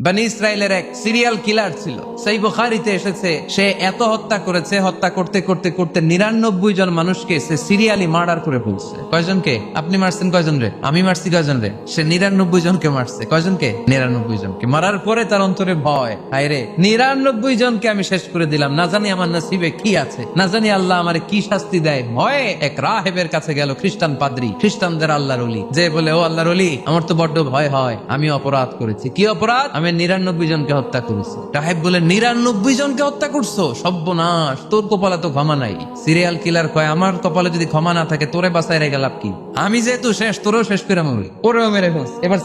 বনি ইসরায়েলের এক সিরিয়াল কিলার ছিল, সহিহ বুখারীতে এসেছে। সে এত হত্যা করেছে, হত্যা করতে করতে করতে 99 জন মানুষকে সে সিরিয়ালি মার্ডার করে ফেলছে। কয়জনকে? আপনি মারছেন কয়জন রে? আমি মারছি কয়জন রে? সে 99 জনকে মারছে। কয়জনকে? 99 জনকে। মারার পরে তার অন্তরে ভয়, হায় রে 99 জনকে আমি শেষ করে দিলাম, না জানি আমার নসিবে কি আছে, না জানি আল্লাহ আমারে কি শাস্তি দেয়। ভয়ে এক রাহেবের কাছে গেল, খ্রিস্টান পাদ্রী, খ্রিস্টানদের আল্লাহর ওলি, যে বলে, ও আল্লাহর ওলি, আমার তো বড্ড ভয় হয়, আমি অপরাধ করেছি। কি অপরাধ? আমি 99 জনকে হত্যা করেছি। রাহেব বলে, 99 জনকে হত্যা করছো? সর্বনাশ, তোর কপালে তো ক্ষমা নাই। সিরিয়াল কিলার কয়, আমার কপালে যদি ক্ষমা না থাকে তোরে বাঁচায় রেখে লাভ কি? আমি যেহেতু শেষ, তোরেও শেষ করে মরি, ওরেও মেরে ফেলস। এবার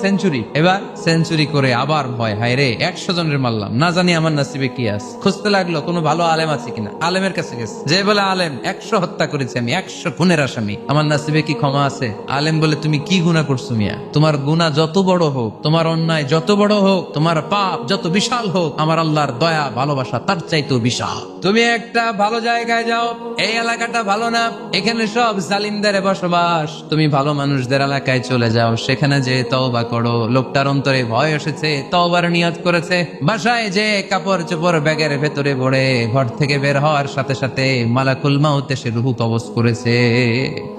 সেঞ্চুরি করে আবার ভয়, হায় রে 100 জনের মারলাম, না জানি আমার নসিবে কি আছে। খুঁজতে লাগলো কোনো ভালো আলেম আছে কিনা। আলেমের কাছে গেছে, যে বলে, আলেম 100 হত্যা করেছি আমি, 100 খুনের আসামি, আমার নসিবে কি ক্ষমা আছে? আলেম বলে, তুমি কি গুনাহ করছো মিয়া? তোমার গুনাহ যত বড় হোক, তোমার অন্যায় যত বড় হোক, তোমার পাপ যত বিশাল হোক, আমার আল্লাহর দয়া ভালোবাসা তার চাইতেও বিশাল। তুমি একটা ভালো জায়গায় যাও, এই এলাকাটা ভালো না, এখানে সব জালিমদের বসবাস, তুমি ভালো মানুষদের এলাকায় চলে যাও, সেখানে যে তওবা করো। লোকটার অন্তরে ভয় এসেছে, তওবার নিয়ত করেছে। বাসায় যে কাপড় চোপড় ব্যাগের ভেতরে ভরে ঘর থেকে বের হওয়ার সাথে সাথে মালাকুল মাউত এসে রূহ কবজ করেছে।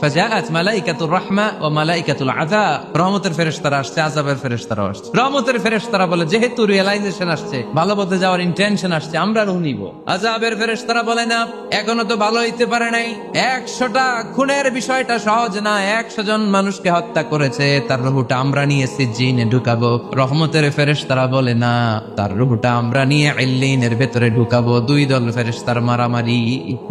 ফাজাআত মালাইকাতুর রাহমা ওয়া মালাইকাতুল আযাব, রহমতের ফেরেশতারা আসছে, আযাবের ফেরেশতারা আসছে। রহমতের ফেরেশতারা বলে, যেহেতু রিয়েলাইজেশন আসছে, ভালো পথে যাওয়ার ইন্টেনশন আসছে, আমরা রূহ নিব। আযাবের ফেরেশতারা বলে, না, এখনো তো ভালো হইতে পারে নাই, 100টা খুনের বিষয়টা সহজ না, 100 জন মানুষকে হত্যা করেছে, তার রূহটা আমরা নিয়ে সিজ্জিনে ঢুকাবো। রহমতের ফেরেশতারা বলে, না, তার রূহটা আমরা নিয়ে ইল্লিনের ভেতরে ঢুকাবো। দুই দল ফেরেশতার মারামারি,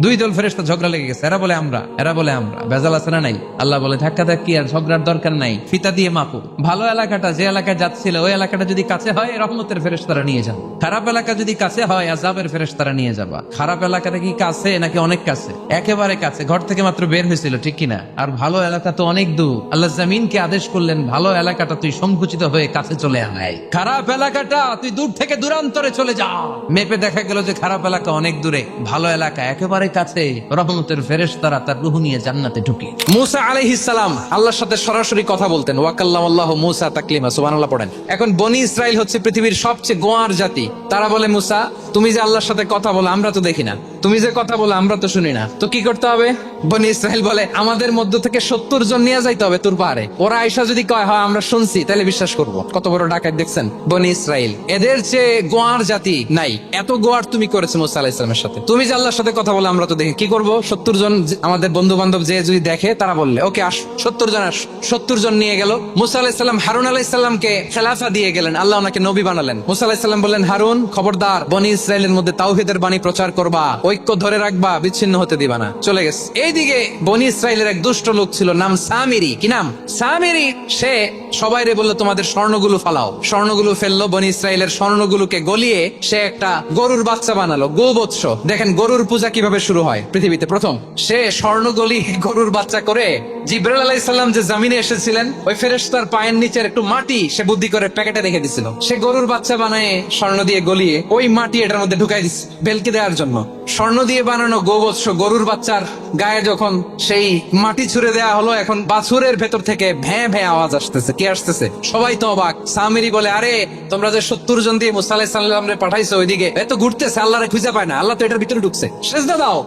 দুই দল ফেরেশতা ঝগড়া লেগে গেছে। এরা বলে আমরা, এরা বলে আমরা, ভেজাল আছে না নাই? আল্লাহ বলে, ধাক্কা ধাক্কি আর ঝগড়ার দরকার নাই, ফিতা দিয়ে মাপো। ভালো এলাকাটা যে এলাকায় যাচ্ছিল, ওই এলাকাটা যদি কাছে হয়, রহমতের ফেরেশতারা নিয়ে যান। খারাপ এলাকা যদি কাছে হয়, আযাবের ফেরেশতারা নিয়ে যাবা। খারাপ এলাকাটা কি কাছে নাকি অনেক কাছে? একেবারে কাছে, ঘর থেকে মাত্র বের হয়েছিল, ঠিক কিনা? আর ভালো এলাকা তো অনেক দূর। আল্লাহ জমিনকে আদেশ করলেন, ভালো এলাকাটা তুই সংকুচিত হয়ে কাছে চলে আয়, খারাপ এলাকাটা তুই দূর থেকে দূরান্তরে চলে যা। মেপে দেখা গেল যে খারাপ এলাকা অনেক দূরে, ভালো এলাকা একেবারে কাছে। রহমতের ফেরেশতারা তার রূহ নিয়ে জান্নাতে ঢুকে। মুসা আলাইহিস সালাম আল্লাহর সাথে সরাসরি কথা বলতেন, ওয়াকাল্লামাল্লাহু মুসা তাকলিমা, সুবহানাল্লাহ পড়েন। এখন বনি ইসরাইল হচ্ছে পৃথিবীর সবচেয়ে গোয়ার জাতি। তারা বলে, মুসা, তুমি যে আল্লাহর সাথে কথা বলো আমরা তো দেখি না, তুমি যে কথা বলো আমরা তো শুনি না, তো কি করতে হবে? বনি ইসরাইল বলে, আমাদের মধ্য থেকে 70 জন নিয়ে যাইতে হবে তোর পাহাড়ে। ওরা আয়েশা যদি কয়, হয় আমরা শুনছি, তাহলে বিশ্বাস করবো। কত বড় ডাকাত দেখছেন বনি ইসরাইল। এদের চেয়ে গোয়ার জাতি নাই, এত গোয়ার তুমি করেছো মুসা আলাইহিস সালামের সাথে। তুমি যে আল্লাহর সাথে কথা বলো আমরা তো দেখি, কি করবো? 70 জন আমাদের বন্ধু বান্ধব যে যদি দেখে, তারা বললে, ওকে আস, 70 জন আস। 70 জন নিয়ে গেল। মুসা আলাইহিস সালাম হারুন আলাইহিস সালামকে খেলাফা দিয়ে গেলেন, আল্লাহ ওনাকে নবী বানালেন। মুসা আলাইহিস সালাম বললেন, হারুন খবরদার, বনি ইসরাইলের মধ্যে তাওহীদের বাণী প্রচার করবা, ঐক্য ধরে রাখবা, বিচ্ছিন্ন হতে দিবা না। চলে গেছে। এইদিকে বনি ইসরাইলের এক দুষ্ট লোক ছিল, নাম সামিরি। কি নাম? সামিরি। সে সবাইরে বললো, তোমাদের স্বর্ণগুলো ফালাও। স্বর্ণগুলো ফেললো, বনি ইসরাইলের স্বর্ণগুলোকে গলিয়ে সে একটা গরুর বাচ্চা বানালো, গোবৎস। দেখেন গরুর পূজা কিভাবে শুরু হয় পৃথিবীতে প্রথম। সে স্বর্ণ গলি গরুর বাচ্চা করে, জিবরাইল আলাইহিস সালাম যে জমিনে এসেছিলেন, ওই ফেরেশতার পায়ের নিচের একটু মাটি সে বুদ্ধি করে প্যাকেটে রেখে দিছিল। সে গরুর বাচ্চা বানায় স্বর্ণ দিয়ে গলিয়ে ওই মাটি এটার মধ্যে ঢুকাই দিচ্ছে ভেলকি দেওয়ার জন্য। স্বর্ণ দিয়ে বানানো গোবৎস গরুর বাচ্চার গায়ে যখন সেই মাটি ছুড়ে দেওয়া হলো, এখন বাছুরের ভেতর থেকে ভ্যাঁ ভ্যাঁ আওয়াজ আসতেছে। কি আসতেছে? সবাই তো অবাক। সামিরি বলে, আরে তোমরা যে 70 জন দিয়ে মুসা আলাইহিস সালামরে পাঠাইছো, ওইদিকে এত ঘুরতেছে, আল্লাহরে খুঁজে পায় না, আল্লাহ তো এটার ভিতরে ঢুকছে, সেজদা দাও।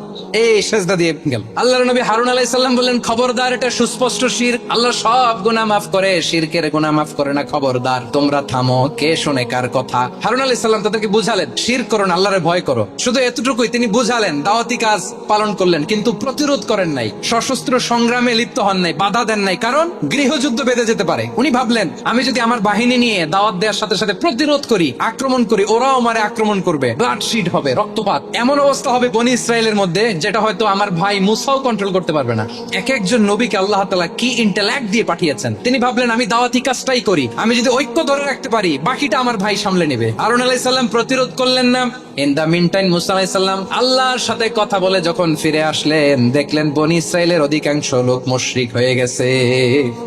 এই সেজদা দিয়ে গেল। আল্লাহর নবী হারুন আলাইহিস সালাম বললেন, খবরদার, এটা সুস্পষ্ট শিরক, আল্লাহ সব গুনাহ মাফ করে, শিরকের গুনাহ মাফ করে না, খবরদার তোমরা থামো। কে শোনে কার কথা? হারুন আলাইহিস সালাম তাদেরকে বুঝালেন, শিরক করো না, আল্লাহরে ভয় করো। শুধু এতটুকুই তিনি বুঝালেন, দাওয়াতি কাজ পালন করলেন, কিন্তু প্রতিরোধ করেন নাই, সশস্ত্র সংগ্রামে লিপ্ত হন নাই, বাধা দেন নাই, কারণ গৃহযুদ্ধ বেঁধে যেতে পারে। উনি ভাবলেন, আমি যদি আমার বাহিনী নিয়ে দাওয়াত দেওয়ার সাথে সাথে প্রতিরোধ করি, আক্রমণ করি, ওরাও আমারে আক্রমণ করবে, ব্লাডশিট হবে, রক্তপাত, এমন অবস্থা হবে বনি ইসরায়েলের মধ্যে, যেটা হয়তো আমার ভাই মুসাও কন্ট্রোল করতে পারবে না। এক একজন নবীকে আল্লাহ তাআলা কি ইন্টেলেক্ট দিয়ে পাঠিয়েছেন। তিনি ভাবলেন, আমি দাওয়াতি কাজটাই করি, আমি যদি ঐক্য ধরে রাখতে পারি, বাকিটা আমার ভাই সামলে নেবে। হারুন আলাইহিস সালাম প্রতিরোধ করলেন না। ইন দা মিন টাইম মুসা আলাইহিস সালাম আল্লাহর সাথে কথা বলে যখন ফিরে আসলেন, দেখলেন বনি ইসরায়েলের অধিকাংশ লোক মুশরিক হয়ে গেছে।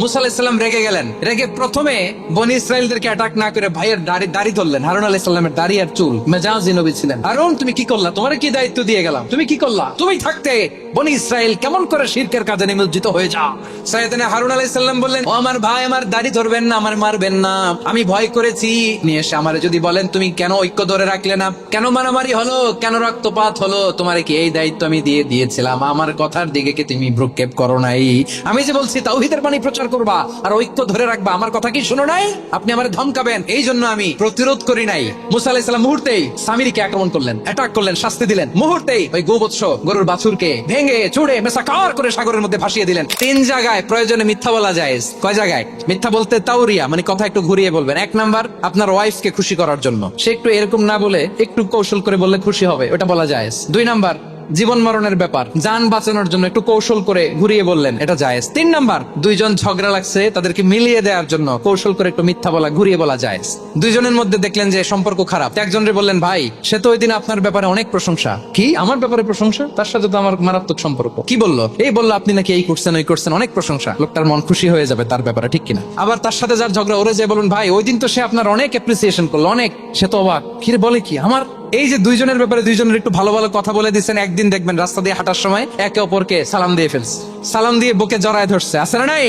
মুসা আলাইহিস সালাম রেগে গেলেন। রেগে প্রথমে বনি ইসরায়েলদেরকে অ্যাটাক না করে ভাইয়ের দাড়ি ধরলেন। হারুন আলাইহিস সালামের দাড়ি আর চুল। মেজাজি নবী ছিলেন। হারুন, তুমি কি করলা? তোমার কি দায়িত্ব দিয়ে গেলাম, তুমি কি করলা? তুমি থাকতে বনি ইসরায়েল কেমন করে শিরকের কাজে নিমজ্জিত হয়ে যা। সাইয়েদনা হারুন আলাইহিস সালাম বললেন, ও আমার ভাই, আমার দাড়ি ধরবেন না, আমার মারবেন না, আমি ভয় করেছি। নিয়ে এসে আমারে যদি বলেন তুমি কেন ঐক্য ধরে রাখলে না, কেন মারামারি হলো, কেন রক্তপাত হলো, তোমারে কি এই দায়িত্ব আমি দিয়েছিলাম? আমার কথার দিকে কি তুমি ভ্রুক্ষেপ করো নাই? আমি যে বলছি তাওহীদের বাণী প্রচার করবা আর ঐক্য ধরে রাখবা, আমার কথা কি শুনো নাই? আপনি আমারে ধমকাবেন, এই জন্য আমি প্রতিরোধ করি নাই। মুসা আলাইহিস সালাম মুহূর্তেই সামিরীকে আক্রমণ করলেন, অ্যাটাক করলেন, শাস্তি দিলেন। মুহূর্তেই ওই গোবৎস গরুর বাছুরকে ভেঙে চুড়ে মেসাকার করে সাগরের মধ্যে ভাসিয়ে দিলেন। 3 জায়গায় প্রয়োজনে মিথ্যা বলা যায়। কয় জায়গায় মিথ্যা বলতে? তাওরিয়া, মানে কথা একটু ঘুরিয়ে বলবেন। 1 নাম্বার, আপনার ওয়াইফকে খুশি করার জন্য, সে একটু এরকম না বলে একটু কৌশল করে বললে খুশি হবে, ওটা বলা যায়। 2 নাম্বার, জীবন মরণের ব্যাপার, যান বাঁচানোর জন্য একটু কৌশল করে ঘুরিয়ে বললেন, এটা জায়েজ। 3 নাম্বার, দুইজন ঝগড়া লাগছে, তাদেরকে মিলিয়ে দেওয়ার জন্য কৌশল করে একটু মিথ্যা বলা, ঘুরিয়ে বলা জায়েজ। দুইজনের মধ্যে দেখলেন যে সম্পর্ক খারাপ, একজনরে বললেন, ভাই সে তো ওই দিন আপনার ব্যাপারে অনেক প্রশংসা। কি আমার ব্যাপারে প্রশংসা? তার সাথে তো আমার মারাত্মক সম্পর্ক। কি বললো? এই বললো আপনি নাকি এই করছেন ওই করছেন, অনেক প্রশংসা। লোকটার মন খুশি হয়ে যাবে তার ব্যাপারে, ঠিক কিনা? আবার তার সাথে যার ঝগড়া, ওরে যে বলুন, ভাই ওই দিন তো সে আপনার অনেক অ্যাপ্রিসিয়েশন করলো, অনেক। সে তো অবাক, কি রে বলে কি আমার? এই যে দুইজনের ব্যাপারে দুইজনের একটু ভালো ভালো কথা বলে দিচ্ছেন, একদিন দেখবেন রাস্তা দিয়ে হাঁটার সময় একে অপরকে সালাম দিয়ে ফেলছে, সালাম দিয়ে বুকে জড়ায় ধরছে। আছে না নাই?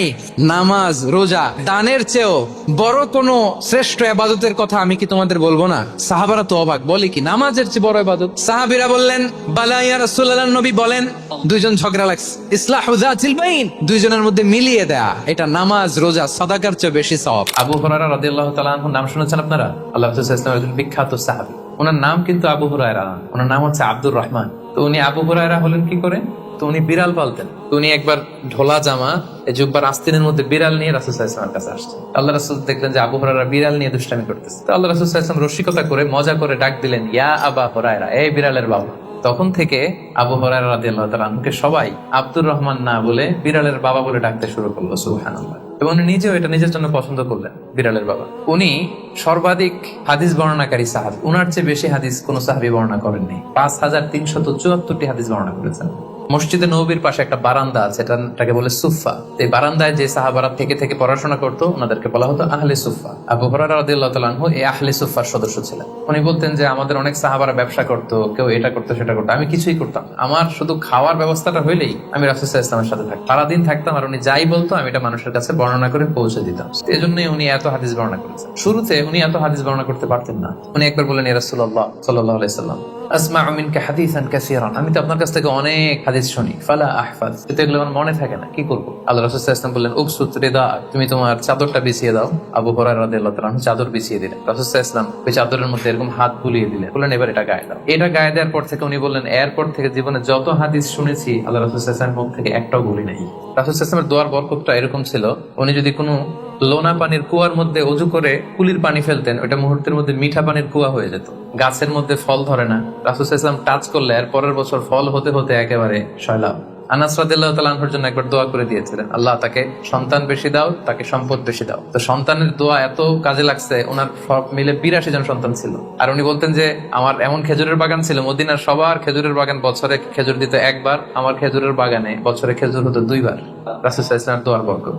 নামাজ, রোজা, দানের চেয়েও বড় কোন শ্রেষ্ঠ ইবাদতের কথা আমি কি তোমাদের বলবো না? সাহাবারা তো অবাক, বলে কি নামাজের চেয়ে বড় ইবাদত? সাহাবীরা বললেন, বালা ইয়া রাসূলুল্লাহ, নবী বলেন। দুইজন ঝগড়া লাগছে, ইসলাহু যাতিল বাইন, দুইজনের মধ্যে মিলিয়ে দেয়া, এটা নামাজ, রোজা, সাদাকার চেয়ে বেশি সওয়াব। আবু হুরায়রা রাদিয়াল্লাহু তাআলা আনহু নাম শুনেছেন আপনারা? আল্লাহ রাসূল সাল্লাল্লাহু আলাইহি ওয়াসাল্লাম একজন বিখ্যাত সাহাবী। ওনার নাম কিন্তু আবু হুরায়রা, ওনার নাম হচ্ছে আব্দুর রহমান। তো উনি আবু হুরায়রা হলেন কি করে? তো উনি বিড়াল পালতেন। তো উনি একবার ঢোলা জামা, এই জুব্বার আস্তিনের মধ্যে বিড়াল নিয়ে রাসূল সাল্লাল্লাহু আলাইহি ওয়াসাল্লামের কাছে আসছেন। আল্লাহ রাসূল দেখলেন যে আবু হুরায়রা বিড়াল নিয়ে দুষ্টামি করতেছে। তো আল্লাহ রাসূল সাল্লাল্লাহু আলাইহি ওয়াসাল্লাম রসিকতা করে মজা করে ডাক দিলেন, ইয়া আবা হুরায়রা, এই বিড়ালের বাবা। তখন থেকে আবু হুরায়রা রাদিয়াল্লাহু তাআলা আনহুকে সবাই আব্দুর রহমান না বলে বিড়ালের বাবা বলে ডাকতে শুরু করলো। সুবহানাল্লাহ। এবং উনি নিজেও এটা নিজের জন্য পছন্দ করলেন, বিড়ালের বাবা। উনি সর্বাধিক হাদিস বর্ণনাকারী সাহাবী, উনার চেয়ে বেশি হাদিস কোন সাহাবী বর্ণনা করেননি। 5374টি হাদিস বর্ণনা করেছেন। মসজিদে নববীর পাশে একটা বারান্দা আছে, এটাকে বলে সুফা। এই বারান্দায় যে সাহাবারা থেকে থেকে পড়াশোনা করতো ওনাদেরকে বলা হতো আহলে সুফা। আবু হুরায়রা রাদিয়াল্লাহু তাআলা আনহু এই আহলে সুফার সদস্য ছিলেন। উনি বলতেন যে আমাদের অনেক সাহাবারা ব্যবসা করতো, কেউ এটা করতো সেটা করতো, আমি কিছুই করতাম না। আমার শুধু খাওয়ার ব্যবস্থাটা হইলেই আমি রাসূল সাল্লাল্লাহু আলাইহি ওয়াসাল্লামের সাথে থাকতাম, সারাদিন থাকতাম, আর উনি যাই বলতো আমি এটা মানুষের কাছে বর্ণনা করে পৌঁছে দিতাম। এজন্যই উনি এত হাদিস বর্ণনা করেছেন। শুরুতে উনি এত হাদিস বর্ণনা করতে পারতেন না। উনি একবার বললেন, ইয়া রাসূলুল্লাহ সাল্লাল্লাহু আলাইহি ওয়াসাল্লাম, আসমাউ মিনকা হাদিসান কাসীরান, আমি তো আপনার কাছ থেকে অনেক হাদিস শুনি, ফালা আহফাজ, কিন্তু এগুলো আমার মনে থাকে না, কি করব? আল্লাহ রাসূল সাল্লাল্লাহু আলাইহি ওয়াসাল্লাম বললেন, উবসুত রিদা, তুমি তোমার চাদরটা বিছিয়ে দাও। আবু হুরায়রা রাদিয়াল্লাহু তাআলা আনহু চাদর বিছিয়ে দিলেন। রাসূল সাল্লাল্লাহু আলাইহি ওয়াসাল্লাম ওই চাদরের মধ্যে এরকম হাত বুলিয়ে দিলেন, বললেন এবার এটা গায়ে দাও। এটা গায়ে দেওয়ার পর থেকে উনি বললেন, এরপর থেকে জীবনে যত হাদিস শুনেছি আল্লাহ রাসূল সাল্লাল্লাহু আলাইহি ওয়াসাল্লামের মুখ থেকে একটাও ভুলি নাই। রাসূল সাল্লাল্লাহু আলাইহি ওয়াসাল্লামের দোয়ার বরকতটা এরকম ছিল, উনি যদি কোনো লোনা পানির কুয়ার মধ্যে অজু করে কুলির পানি ফেলতেন, ওটা মুহূর্তের মধ্যে মিঠা পানির কুয়া হয়ে যেত। গাছের মধ্যে ফল ধরে না, রাসূল সাল্লাল্লাহু আলাইহি ওয়াসাল্লাম টাচ করলে এর পরের বছর ফল হতে হতে একেবারে সয়লাভ। আনাস রাদিয়াল্লাহু তাআলা আনহুর জন্য একবার দোয়া করে দিয়েছিলেন, আল্লাহ তাকে সন্তান বেশি দাও, তাকে সম্পদ বেশি দাও। তো সন্তানের দোয়া এত কাজে লাগছে, ওনার সব মিলে 82 জন সন্তান ছিল। আর উনি বলতেন যে আমার এমন খেজুরের বাগান ছিল, মদিনার সবার খেজুরের বাগান বছরে খেজুর দিত একবার, আমার খেজুরের বাগানে বছরে খেজুর হতো 2 বার। রাসূল সাল্লাল্লাহু আলাইহি ওয়াসাল্লামের দোয়ার বরকত।